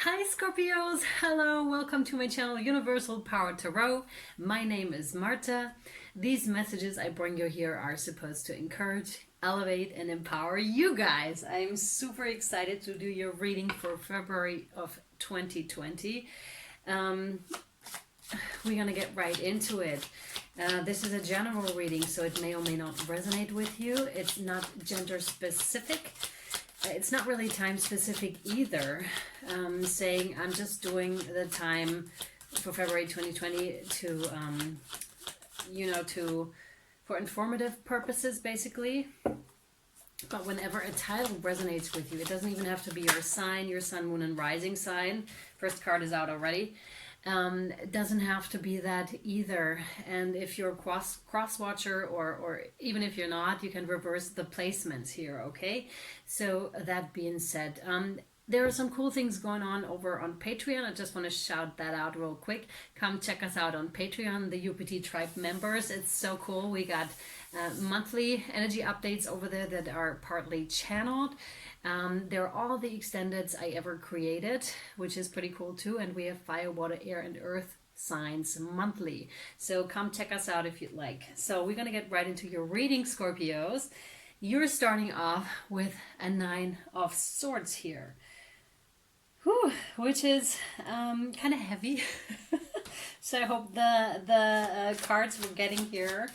Hi Scorpios! Hello, welcome to my channel Universal Power Tarot. My name is Marthe. These messages I bring you here are supposed to encourage, elevate, and empower you guys. I'm super excited to do your reading for February of 2020. We're gonna get right into it. This is a general reading, so it may or may not resonate with you. It's not gender specific. It's not really time specific either. Saying I'm just doing the time for February 2020 to, for informative purposes, basically. But whenever a title resonates with you, it doesn't even have to be your sign, your sun, moon, and rising sign. First card is out already. It doesn't have to be that either. And if you're a cross watcher, or even if you're not, you can reverse the placements here, okay? So that being said, there are some cool things going on over on Patreon. I just want to shout that out real quick. Come check us out on Patreon, the UPT Tribe members. It's so cool. We got monthly energy updates over there that are partly channeled. They're all the extendeds I ever created, which is pretty cool too. And we have fire, water, air, and earth signs monthly. So come check us out if you'd like. So we're going to get right into your reading, Scorpios. You're starting off with a 9 of Swords here. Which is kind of heavy. So I hope the cards we're getting here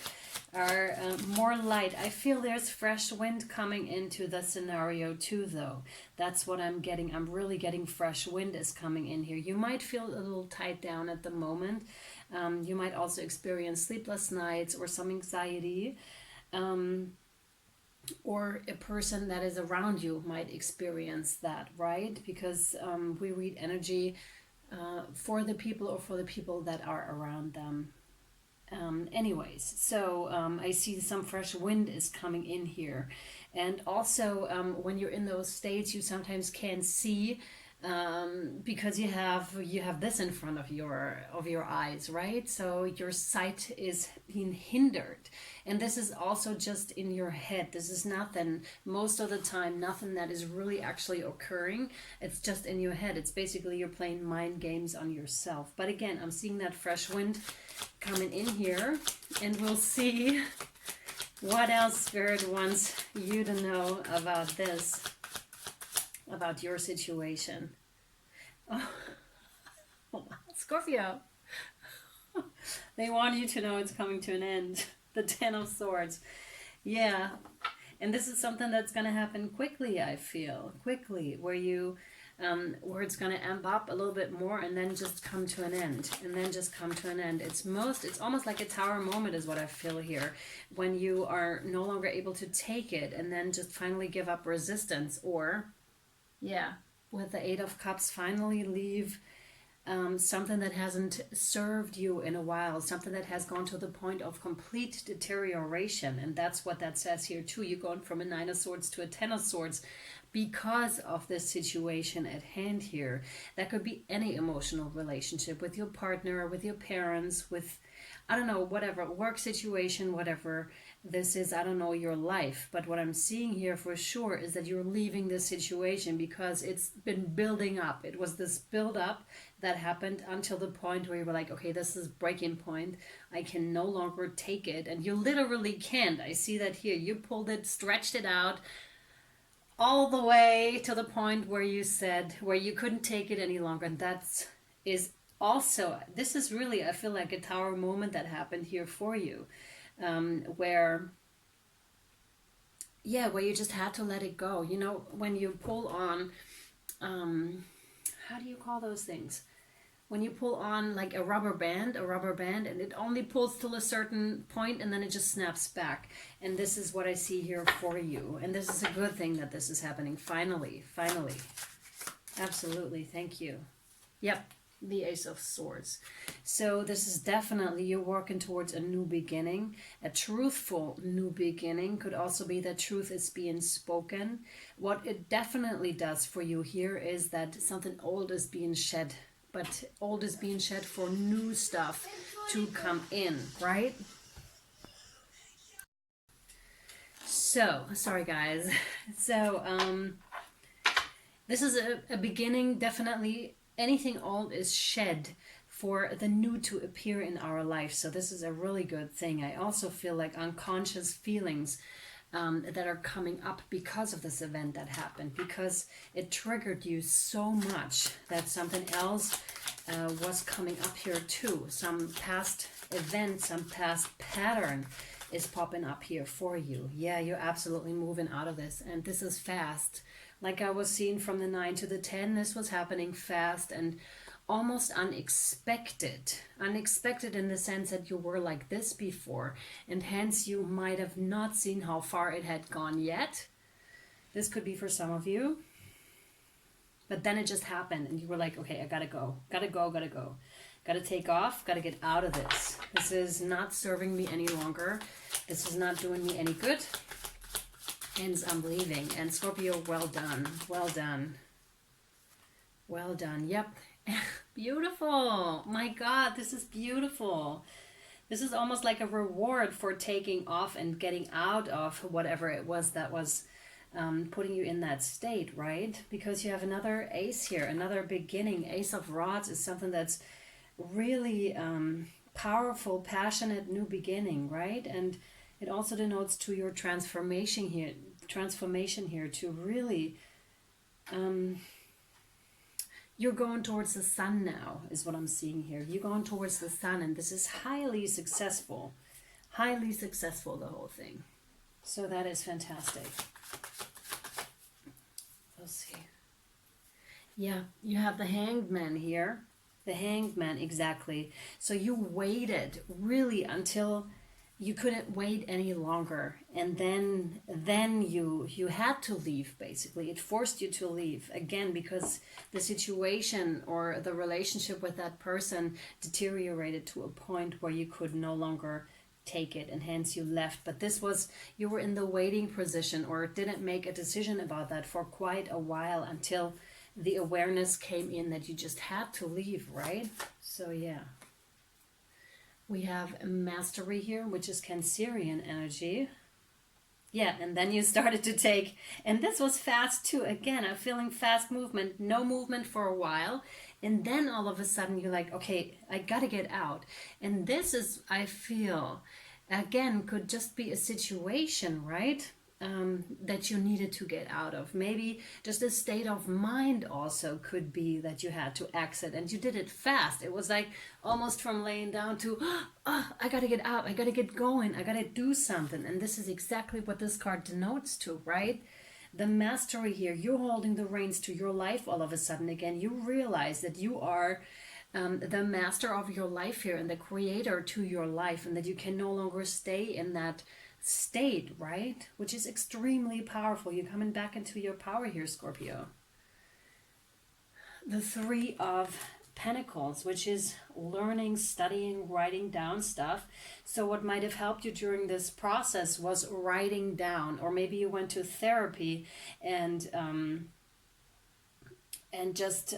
are more light. I feel there's fresh wind coming into the scenario too, though. That's what I'm getting. I'm really getting fresh wind is coming in here. You might feel a little tied down at the moment. You might also experience sleepless nights or some anxiety. Or a person that is around you might experience that, right? Because we read energy for the people or for the people that are around them. Anyways, so I see some fresh wind is coming in here. And also when you're in those states, you sometimes can't see because you have this in front of your eyes, right? So your sight is being hindered, and this is also just in your head. This is nothing, most of the time, nothing that is really actually occurring. It's just in your head. It's basically you're playing mind games on yourself. But again, I'm seeing that fresh wind coming in here, and we'll see what else Spirit wants you to know about this, about your situation. Oh, Scorpio. They want you to know it's coming to an end. The 10 of Swords. Yeah. And this is something that's going to happen quickly, I feel. Quickly. Where you, where it's going to amp up a little bit more and then just come to an end. And then just come to an end. It's almost like a tower moment is what I feel here. When you are no longer able to take it and then just finally give up resistance, or yeah, with the 8 of Cups, finally leave something that hasn't served you in a while, something that has gone to the point of complete deterioration. And that's what that says here too. You're going from a 9 of Swords to a 10 of Swords because of this situation at hand here. That could be any emotional relationship with your partner, with your parents, with, I don't know, whatever, work situation, whatever this is, I don't know, your life. But what I'm seeing here for sure is that you're leaving this situation because it's been building up. It was this build up that happened until the point where you were like, okay, this is breaking point. I can no longer take it. And you literally can't. I see that here. You pulled it, stretched it out all the way to the point where you said, where you couldn't take it any longer. And that is also, this is really, I feel like a tower moment that happened here for you. Where you just had to let it go. You know, when you pull on, how do you call those things? When you pull on like a rubber band, and it only pulls till a certain point and then it just snaps back. And this is what I see here for you. And this is a good thing that this is happening. Finally. Absolutely. Thank you. Yep. The Ace of Swords. So this is definitely you're working towards a new beginning, a truthful new beginning. Could also be that truth is being spoken. What it definitely does for you here is that something old is being shed, but old is being shed for new stuff to come in, right? So, sorry guys. So, this is a beginning, definitely. Anything old is shed for the new to appear in our life. So this is a really good thing. I also feel like unconscious feelings that are coming up because of this event that happened, because it triggered you so much that something else was coming up here too. Some past event, some past pattern is popping up here for you. Yeah, you're absolutely moving out of this, and this is fast. Like I was seeing from the 9 to the 10, this was happening fast and almost unexpected. Unexpected in the sense that you were like this before, and hence you might have not seen how far it had gone yet. This could be for some of you. But then it just happened and you were like, okay, I gotta go. Gotta take off, gotta get out of this. This is not serving me any longer. This is not doing me any good. Hence I'm leaving. And Scorpio, well done. Well done. Well done. Yep. Beautiful. My God, this is beautiful. This is almost like a reward for taking off and getting out of whatever it was that was putting you in that state, right? Because you have another ace here, another beginning. Ace of Rods is something that's really powerful, passionate, new beginning, right? And it also denotes to your transformation here to really you're going towards the sun now, is what I'm seeing here. You're going towards the sun, and this is highly successful, the whole thing. So that is fantastic. Let's see. Yeah, you have the Hanged Man here. The Hanged Man, exactly. So you waited really until you couldn't wait any longer, and then you had to leave. Basically, it forced you to leave again because the situation or the relationship with that person deteriorated to a point where you could no longer take it, and hence you left. But this was, you were in the waiting position or didn't make a decision about that for quite a while until the awareness came in that you just had to leave, right? So yeah. We have Mastery here, which is Cancerian energy. Yeah, and then you started to take, and this was fast too. Again, I'm feeling fast movement, no movement for a while. And then all of a sudden you're like, okay, I gotta get out. And this is, I feel, again, could just be a situation, right? That you needed to get out of. Maybe just a state of mind also could be that you had to exit, and you did it fast. It was like almost from laying down to, oh, I gotta get out, I gotta get going, I gotta do something. And this is exactly what this card denotes to, right? The Mastery here, you're holding the reins to your life all of a sudden again. You realize that you are the master of your life here and the creator to your life, and that you can no longer stay in that state, right? Which is extremely powerful. You're coming back into your power here, Scorpio. The Three of Pentacles, which is learning, studying, writing down stuff. So what might have helped you during this process was writing down, or maybe you went to therapy and just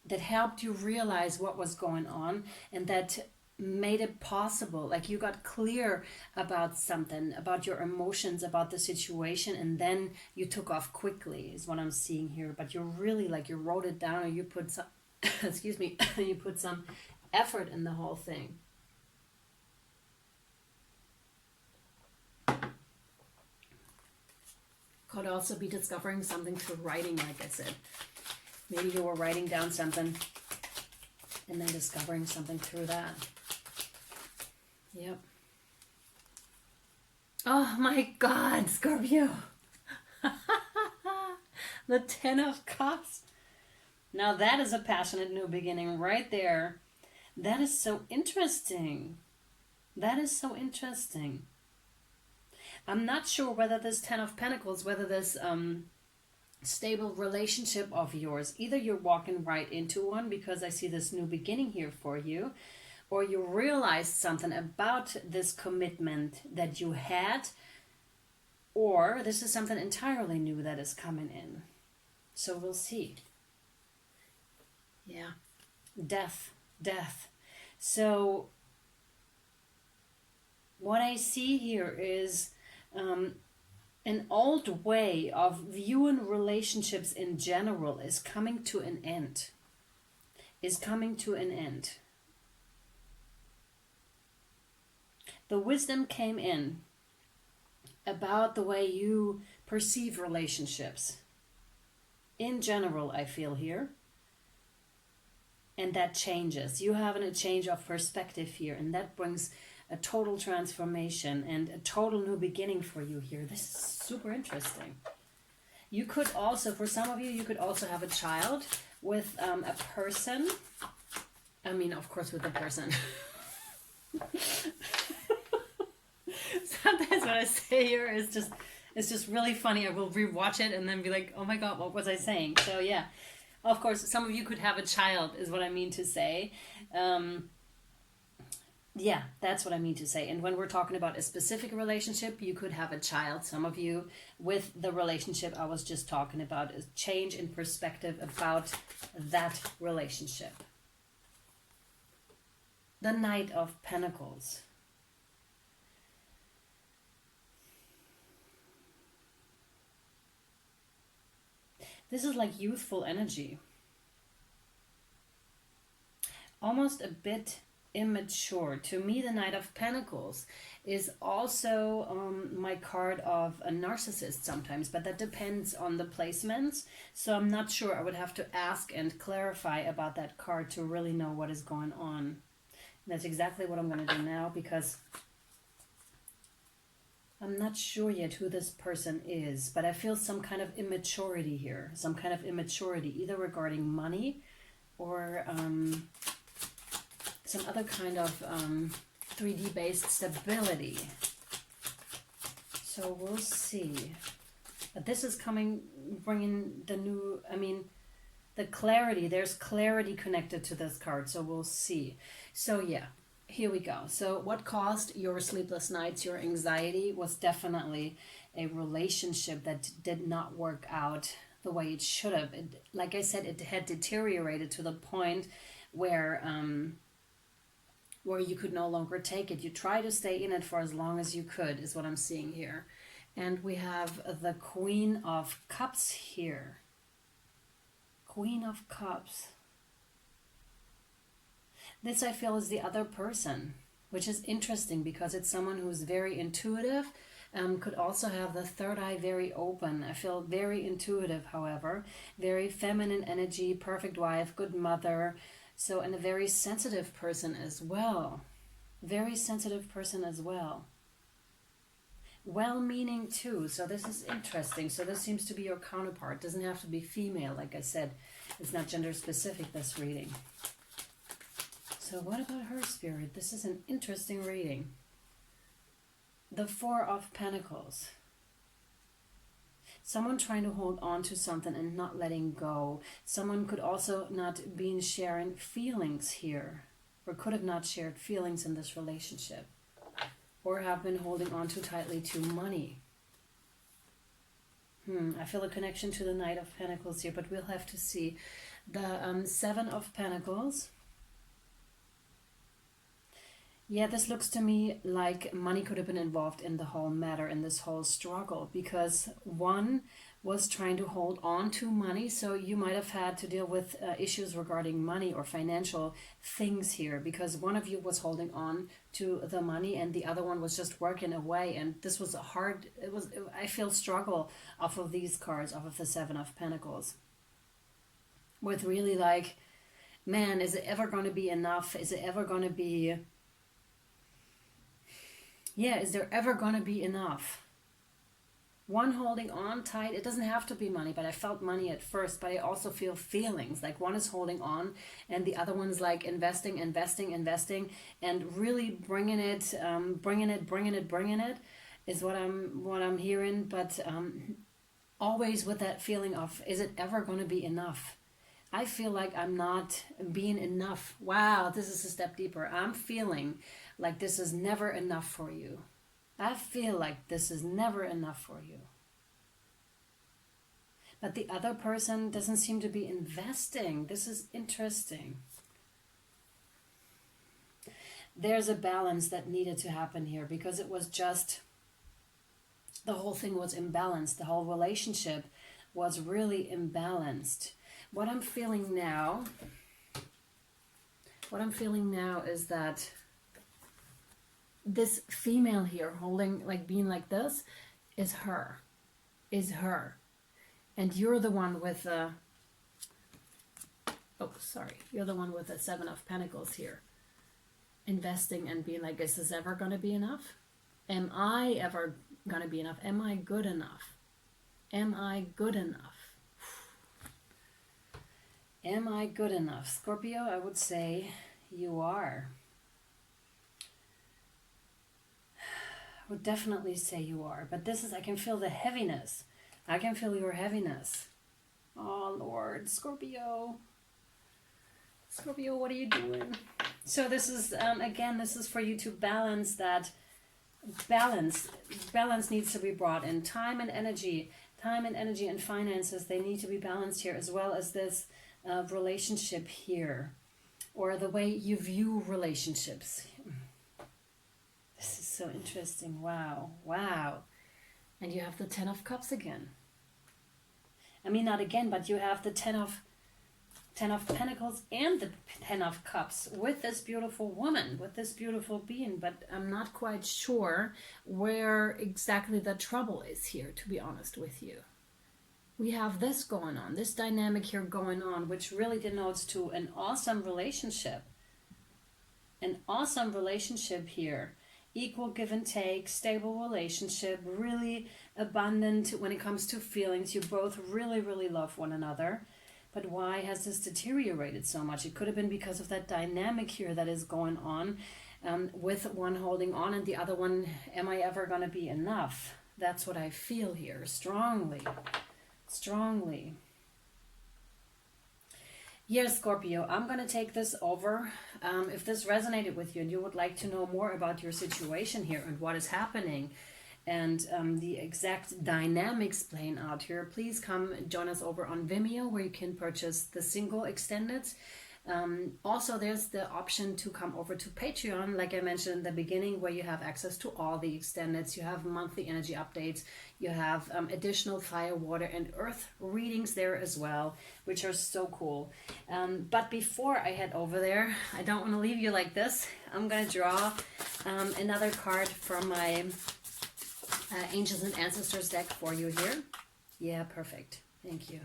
that helped you realize what was going on, and that made it possible, like you got clear about something, about your emotions, about the situation, and then you took off quickly is what I'm seeing here. But you're really, like, you wrote it down, or you put some excuse me, you put some effort in the whole thing. Could also be discovering something through writing, like I said. Maybe you were writing down something and then discovering something through that. Yep. Oh my God, Scorpio. The Ten of Cups. Now that is a passionate new beginning right there. That is so interesting. That is so interesting. I'm not sure whether this Ten of Pentacles, whether this stable relationship of yours, either you're walking right into one because I see this new beginning here for you, or you realized something about this commitment that you had, or this is something entirely new that is coming in. So we'll see. Yeah. Death. So what I see here is An old way of viewing relationships in general is coming to an end. Is coming to an end. The wisdom came in about the way you perceive relationships. In general, I feel here. And that changes. You have a change of perspective here, and that brings a total transformation and a total new beginning for you here. This is super interesting. You could also, for some of you, you could also have a child with a person. I mean, of course, with a person. Sometimes what I say here is just, it's just really funny. I will rewatch it and then be like, oh my God, what was I saying? So yeah, of course, some of you could have a child is what I mean to say. Yeah, that's what I mean to say. And when we're talking about a specific relationship, you could have a child, some of you, with the relationship I was just talking about, a change in perspective about that relationship. The Knight of Pentacles. This is like youthful energy. Almost a bit immature. To me, the Knight of Pentacles is also my card of a narcissist sometimes, but that depends on the placements. So I'm not sure. I would have to ask and clarify about that card to really know what is going on. That's exactly what I'm going to do now, because I'm not sure yet who this person is, but I feel some kind of immaturity here. Some kind of immaturity, either regarding money or some other kind of 3D based stability. So we'll see. But this is coming, bringing the new, I mean, the clarity. There's clarity connected to this card, so we'll see. So yeah, here we go. So what caused your sleepless nights, your anxiety, was definitely a relationship that did not work out the way it should have. It, like I said, it had deteriorated to the point where you could no longer take it. You try to stay in it for as long as you could, is what I'm seeing here. And we have the Queen of Cups here. Queen of Cups. This, I feel, is the other person, which is interesting because it's someone who's very intuitive. Could also have the third eye very open. I feel very intuitive, however. Very feminine energy, perfect wife, good mother. So, and a very sensitive person as well. Very sensitive person as well. Well-meaning too. So this is interesting. So this seems to be your counterpart. Doesn't have to be female, like I said. It's not gender specific, this reading. So what about her, Spirit? This is an interesting reading. The Four of Pentacles. Someone trying to hold on to something and not letting go. Someone could also not be sharing feelings here, or could have not shared feelings in this relationship, or have been holding on too tightly to money. I feel a connection to the Knight of Pentacles here, but we'll have to see. The Seven of Pentacles. Yeah, this looks to me like money could have been involved in the whole matter, in this whole struggle, because one was trying to hold on to money, so you might have had to deal with issues regarding money or financial things here, because one of you was holding on to the money and the other one was just working away, and this was a hard, I feel, struggle off of these cards, off of the Seven of Pentacles, with really like, man, is it ever going to be enough? Is it ever going to be... Yeah, is there ever going to be enough? One holding on tight. It doesn't have to be money, but I felt money at first, but I also feel feelings. Like one is holding on and the other one's like investing, and really bringing it is what I'm hearing. But always with that feeling of, is it ever going to be enough? I feel like I'm not being enough. Wow, this is a step deeper. I'm feeling like this is never enough for you. I feel like this is never enough for you. But the other person doesn't seem to be investing. This is interesting. There's a balance that needed to happen here, because it was just the whole thing was imbalanced. The whole relationship was really imbalanced. What I'm feeling now is that this female here holding, like being like this, is her. And you're the one with the, you're the one with the Seven of Pentacles here. Investing and being like, is this ever going to be enough? Am I ever going to be enough? Am I good enough? Am I good enough? Am I good enough? Scorpio, I would say you are. I would definitely say you are. But this is, I can feel the heaviness. I can feel your heaviness. Oh, Lord. Scorpio. Scorpio, what are you doing? So this is, again, this is for you to balance that. Balance needs to be brought in. Time and energy and finances, they need to be balanced here, as well as this relationship here, or the way you view relationships. This is so interesting. Wow. And you have the Ten of Cups again. I mean, not again, but you have the Ten of Pentacles and the Ten of Cups with this beautiful woman, with this beautiful being. But I'm not quite sure where exactly the trouble is here, to be honest with you. We have this going on, this dynamic here going on, which really denotes to an awesome relationship. An awesome relationship here. Equal give and take, stable relationship, really abundant when it comes to feelings. You both really, really love one another. But why has this deteriorated so much? It could have been because of that dynamic here that is going on, with one holding on and the other one, am I ever going to be enough? That's what I feel here, strongly. Yes, Scorpio, I'm going to take this over. If this resonated with you and you would like to know more about your situation here and what is happening, and the exact dynamics playing out here, please come join us over on Vimeo, where you can purchase the single extended. Also, there's the option to come over to Patreon, like I mentioned in the beginning, where you have access to all the extendeds. You have monthly energy updates. You have additional fire, water, and earth readings there as well, which are so cool. But before I head over there, I don't want to leave you like this. I'm going to draw another card from my Angels and Ancestors deck for you here. Yeah, perfect. Thank you.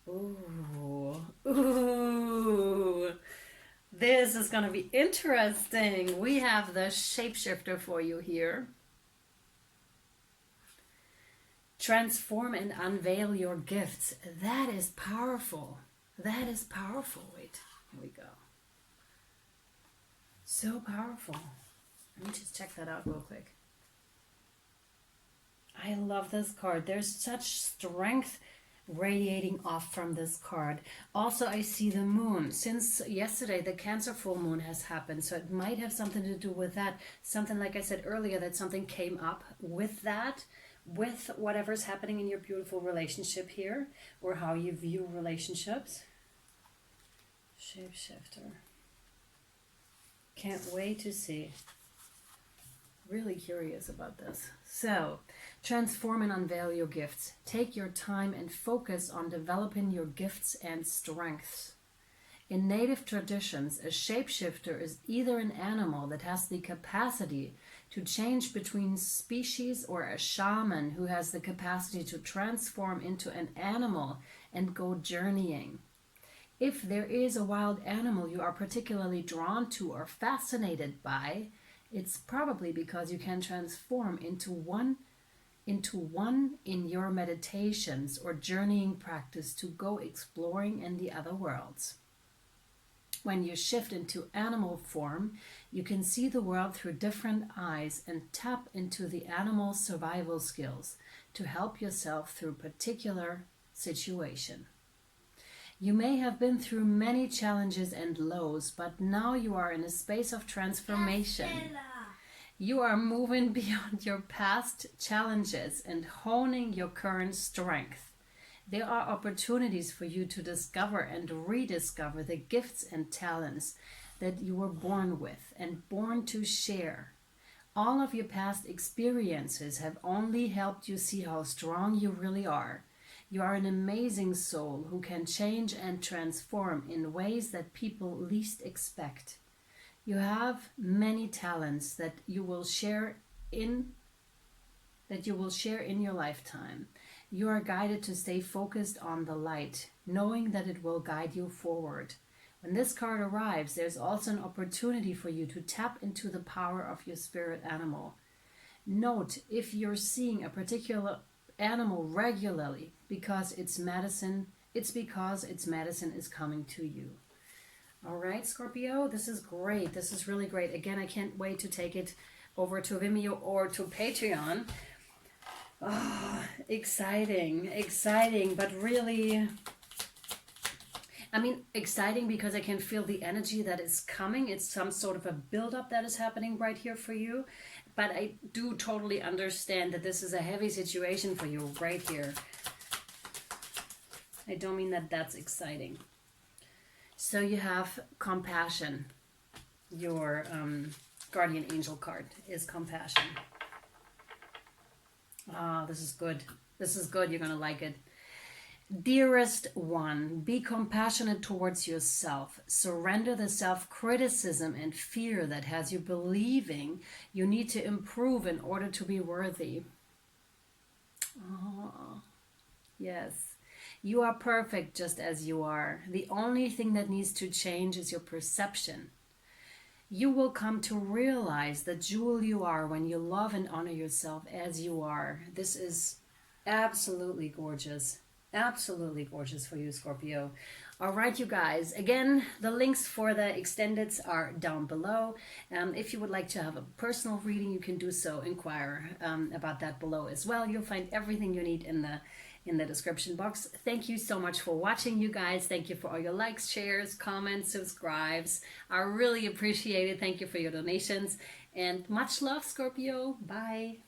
Ooh. This is going to be interesting. We have the shapeshifter for you here. Transform and unveil your gifts. That is powerful. Wait, here we go. So powerful. Let me just check that out real quick. I love this card. There's such strength radiating off from this card. Also, I see the moon. Since yesterday, the Cancer full moon has happened, so it might have something to do with that. Something, like I said earlier, that something came up with that, with whatever's happening in your beautiful relationship here, or how you view relationships. Shapeshifter. Can't wait to see. Really curious about this. So, transform and unveil your gifts. Take your time and focus on developing your gifts and strengths. In native traditions, a shapeshifter is either an animal that has the capacity to change between species, or a shaman who has the capacity to transform into an animal and go journeying. If there is a wild animal you are particularly drawn to or fascinated by, it's probably because you can transform into one in your meditations or journeying practice to go exploring in the other worlds. When you shift into animal form, you can see the world through different eyes and tap into the animal's survival skills to help yourself through a particular situation. You may have been through many challenges and lows, but now you are in a space of transformation. You are moving beyond your past challenges and honing your current strength. There are opportunities for you to discover and rediscover the gifts and talents that you were born with and born to share. All of your past experiences have only helped you see how strong you really are. You are an amazing soul who can change and transform in ways that people least expect. You have many talents that you will share in your lifetime. You are guided to stay focused on the light, knowing that it will guide you forward. When this card arrives, there's also an opportunity for you to tap into the power of your spirit animal. Note if you're seeing a particular animal regularly because its medicine is coming to you. All right, Scorpio, this is great. This is really great. Again, I can't wait to take it over to Vimeo or to Patreon. Oh, exciting, but really, exciting because I can feel the energy that is coming. It's some sort of a buildup that is happening right here for you. But I do totally understand that this is a heavy situation for you right here. I don't mean that that's exciting. So you have compassion. Your guardian angel card is compassion. Ah, this is good. This is good. You're going to like it. Dearest one, be compassionate towards yourself. Surrender the self-criticism and fear that has you believing you need to improve in order to be worthy. Oh, yes. You are perfect just as you are. The only thing that needs to change is your perception. You will come to realize the jewel you are when you love and honor yourself as you are. This is absolutely gorgeous. Absolutely gorgeous for you, Scorpio. All right, you guys. Again, the links for the extendeds are down below. If you would like to have a personal reading, you can do so. Inquire about that below as well. You'll find everything you need in the description box. Thank you so much for watching, you guys. Thank you for all your likes, shares, comments, subscribes. I really appreciate it. Thank you for your donations. And much love, Scorpio. Bye.